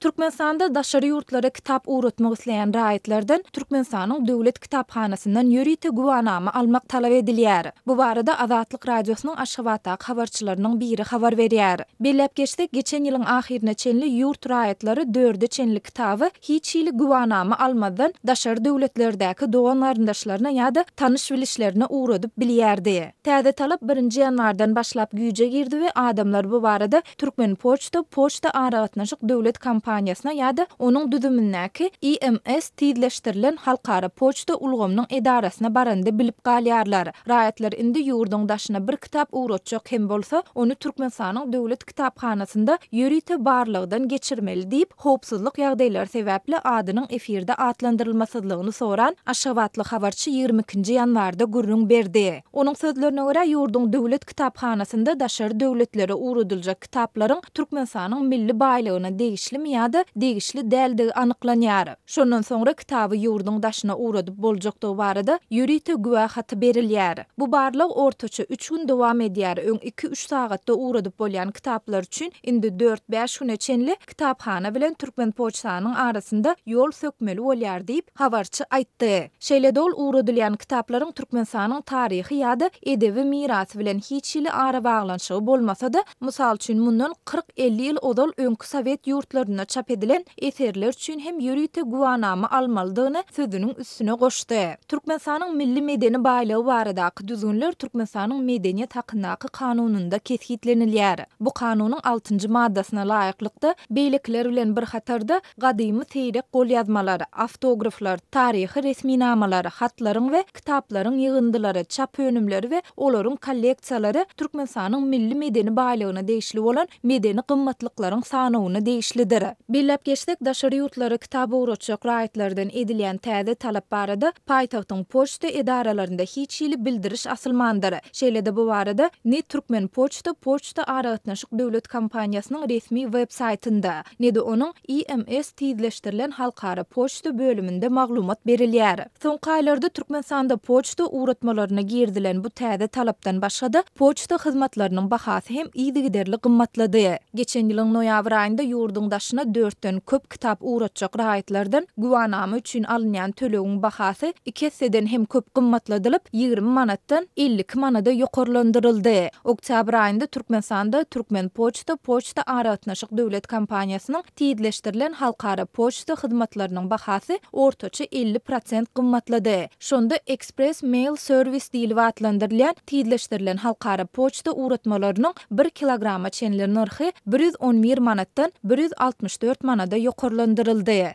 Türkmenistanda daşary ýurtlara kitap uğratmak isleýän raýatlardan Türkmenistanyň döwlet kitaphanasyndan ýörite guwanama almak talap edilýär. Bu barada Azatlyk radiosynyň Aşgabatda habarçylarynyň biri habar berýär. Bellep geçdik, geçen ýylyň ahirine çenli ýurt raýatlary 4 çenli kitaby hiç ýyly guwanama almadan daşary döwletlerdäki dogan garyndaşlaryna ýa-da tanyş bilişlerine uğradyp bilýärdi. Täze talap 1-nji ýanwardan başlap güýje girdi we adamlar bu barada Türkmen Poçta aragatnaşyk döwlet kampaniýasyna ýa-da onuň düzümindäki IMS tizleşdirilen halkara poçta ulgamynyň edarasyna baranda bilip galýarlar. Raýatlar indi ýurduň daşyna bir kitap uğratjak hem bolsa, onu Türkmenistanyň döwlet kitaphanasynda ýörite barlygydan geçirmeli diýip howpsuzlyk ýagdaýlary sebäpli adynyň efirde atlandyrylmasydlygyny soran Aşgabatly habarçy 22-nji ýanwarda gürrüň berdi. Onuň sözlerine görä ýurduň döwlet kitaphanasynda daşary döwletlere uğradyljak kitaplaryň Türkmenistanyň milli baýlygyna degişlimi ýa-da degişli däldigi anyklanýar. Şondan soňra kitaby ýurduň daşyna uğradyp boljakdygy barada ýörite güwa haty berilýär. Bu barlyk ortaça 3 gün dowam edýär. Öň 2-3 sagatda uğradyp bolýan kitaplar üçin indi 4-5 güne çenli kitaphana bilen Türkmen Poçtanyň arasynda ýol sökmeli bolýar diýip habarçy aýtdy. Şeýle dol uğradylýan kitaplaryň Türkmenistanyň taryhy ýa-da edebi mirasy bilen hiç ýyly ara baglanşygy bolmasa-da, mysal üçin mundan 40-50 ýyl odal öňkü Sowet ýurtlaryna çap edilen eserler üçin hem ýörite guwanama almalydygyny sözüniň üstüne goşdy. Türkmenistanyň milli medeni baýlygy baradaky düzgünler Türkmenistanyň medeniýet hakyndaky kanununda kesgitlenilýär. Bu kanunyň 6-njy maddasyna laýyklykda beýlekler bilen bir hatarda gadymy seýrek golýazmalary, автографlar, taryhy resminamalar, hatlaryň we kitaplaryň ýygyndylary, çap önümleri we olaryň kolleksiýalary Türkmenistanyň milli medeni baýlygyna degişli bolan medeni gymmatlyklaryň sanawyna degişlidir. Bellep geçdik, daşary ýurtlary kitap uğratjak raýatlardan edilýän täze talap barada paýtagtyň poçta edaralarynda hiç ýyly bildiriş asylmandyr. Şeýle-de bu barada ne Türkmen Poçta aragatnaşyk döwlet kampaniýasynyň resmi web saytynda, ne de onuň IMS tizleşdirilen halkara poçta bölüminde maglumat berilýär. Soňky aýlarda Türkmenistanda poçta uğratmalaryna girdilen bu täze talapdan başga-da poçta hyzmatlarynyň bahasy hem ýygy gymmatlady. Geçen ýylyň noýabr aýynda ýurduň daşyna 4den köp kitap uğratjak raýatlardan guwanama üçin alynýan tölegiň bahasy 2 hisseden hem köp gymmatladylyp 20 manatdan 50 manada ýokarlandyryldy. Oktyabr aýynda Türkmenistanda Türkmen Poçta aragatnaşyk döwlet kampaniýasynyň tizleşdirilen halkara poçta hyzmatlarynyň bahasy ortaça 50% gymmatlady. Şonda Express Mail Service diýilip atlandyrylýan tizleşdirilen halkara poçta uğratmalarynyň 1 kilograma çenli narhy 111 manatdan 164 manada ýokarlandyryldy.